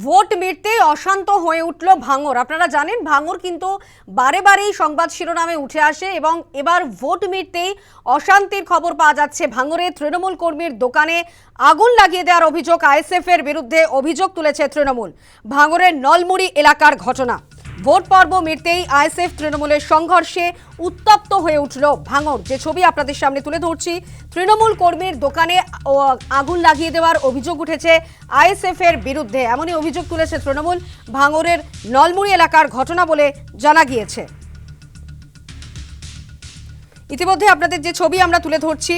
Vote মিটতেই অশান্ত হয়ে উঠল ভাঙড়। আপনারা জানেন ভাঙড় কিন্তু বারে বারেই সংবাদ শিরোনামে উঠে আসে এবং এবার ভোট মিটতেই অশান্তির খবর পাওয়া যাচ্ছে। ভাঙড়ে তৃণমূল কর্মীর দোকানে আগুন লাগিয়ে দেওয়ার অভিযোগ আইএসএফ এর বিরুদ্ধে অভিযোগ তুলেছে তৃণমূল। ভাঙড়ের নলমুড়ি এলাকার ঘটনা। ভোট পর্ব মিটতেই আইএসএফ তৃণমূলের সংঘর্ষে উত্তপ্ত হয়ে উঠল ভাঙড়। যে ছবি আপনাদের সামনে তুলে ধরছি, তৃণমূল কর্মীর দোকানে আগুন লাগিয়ে দেওয়ার অভিযোগ উঠেছে আইএসএফ এর বিরুদ্ধে। এমনই অভিযোগ তুলেছে তৃণমূল। ভাঙড়ের নলমুড়ি এলাকার ঘটনা বলে জানা গিয়েছে। ইতিমধ্যে আপনাদের যে ছবি আমরা তুলে ধরছি,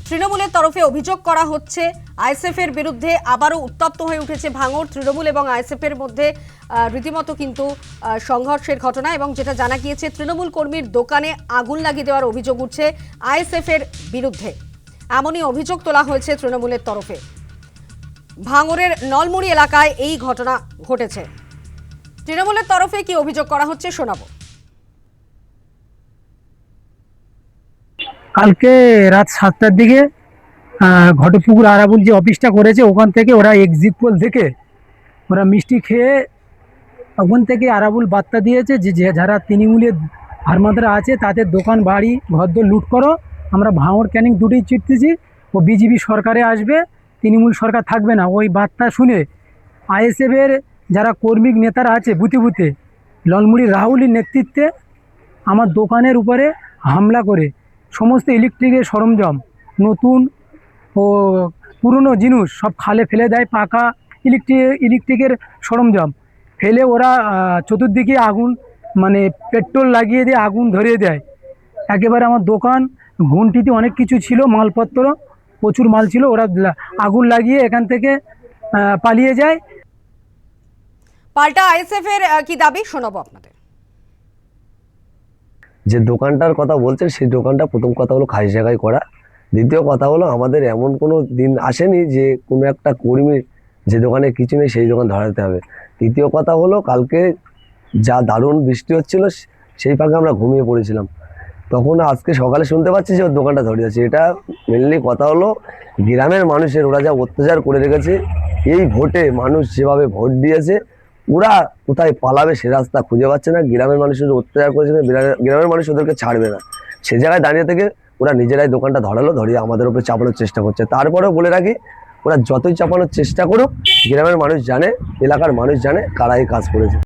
তৃণমূলের তরফে অভিযোগ করা হচ্ছে আইএসএফ এর বিরুদ্ধে। আবারও উত্তপ্ত হয়ে উঠেছে ভাঙড়। তৃণমূল এবং আইএসএফ এর মধ্যে রীতিমতো কিন্তু সংঘর্ষের ঘটনা, এবং যেটা জানা গিয়েছে তৃণমূল কর্মীর দোকানে আগুন লাগিয়ে দেওয়ার অভিযোগ উঠছে আইএসএফ এর বিরুদ্ধে। এমনই অভিযোগ তোলা হয়েছে তৃণমূলের তরফে। ভাঙড়ের নলমুড়ি এলাকায় এই ঘটনা ঘটেছে। তৃণমূলের তরফে কি অভিযোগ করা হচ্ছে শোনাবো। কালকে রাত 7টার দিকে ঘটপুকুর আরাবুল যে অফিসটা করেছে ওখান থেকে ওরা এক্সিট পোল থেকে ওরা মিষ্টি খেয়ে ওখান থেকে আরাবুল বার্তা দিয়েছে যে যারা তৃণমূলের হারমাদরা আছে তাদের দোকান বাড়ি ঘরদোর লুট করো, আমরা ভাঙড় ক্যানিং দুটোই চিটতেছি, ও বিজেপি সরকারে আসবে, তৃণমূল সরকার থাকবে না। ওই বার্তা শুনে আইএসএফের যারা কর্মী নেতারা আছে বুথে বুথে নলমুড়ি রাহুলের নেতৃত্বে আমার দোকানের উপরে হামলা করে সমস্ত ইলেকট্রিকের সরঞ্জাম, নতুন ও পুরনো জিনিস সব খালে ফেলে দেয়। পাকা ইলেকট্রিকের সরঞ্জাম ফেলে ওরা চতুর্দিকে আগুন মানে পেট্রোল লাগিয়ে দিয়ে আগুন ধরিয়ে দেয়। একেবারে আমার দোকান ঘুমটিতে অনেক কিছু ছিল, মালপত্র প্রচুর মাল ছিল, ওরা আগুন লাগিয়ে এখান থেকে পালিয়ে যায়। পাল্টা আইএসএফ এর কি দাবি শোনাবো আপনাদের। যে দোকানটার কথা বলছেন সেই দোকানটা প্রথম কথা হলো খাস জায়গায় করা। দ্বিতীয় কথা হলো আমাদের এমন কোনো দিন আসেনি যে কোনো একটা কর্মীর যে দোকানে কিছু নেই সেই দোকান ধরাতে হবে। তৃতীয় কথা হলো কালকে যা দারুণ বৃষ্টি হচ্ছিল সেই ফাঁকে আমরা ঘুমিয়ে পড়েছিলাম, তখন আজকে সকালে শুনতে পাচ্ছি যে ওর দোকানটা ধরে যাচ্ছে। এটা মেনলি কথা হলো গ্রামের মানুষের ওরা যা অত্যাচার করে রেখেছে। এই ভোটে মানুষ যেভাবে ভোট দিয়েছে ওরা কোথায় পালাবে সে রাস্তা খুঁজে পাচ্ছে না। গ্রামের মানুষের অত্যাচার করেছে, গ্রামের মানুষ ওদেরকে ছাড়বে না। সে জায়গায় দাঁড়িয়ে থেকে ওরা নিজেরাই দোকানটা ধরিয়ে আমাদের উপরে চাপানোর চেষ্টা করছে। তারপরেও বলে রাখি, ওরা যতই চাপানোর চেষ্টা করুক গ্রামের মানুষ জানে, এলাকার মানুষ জানে কারা এই কাজ করেছে।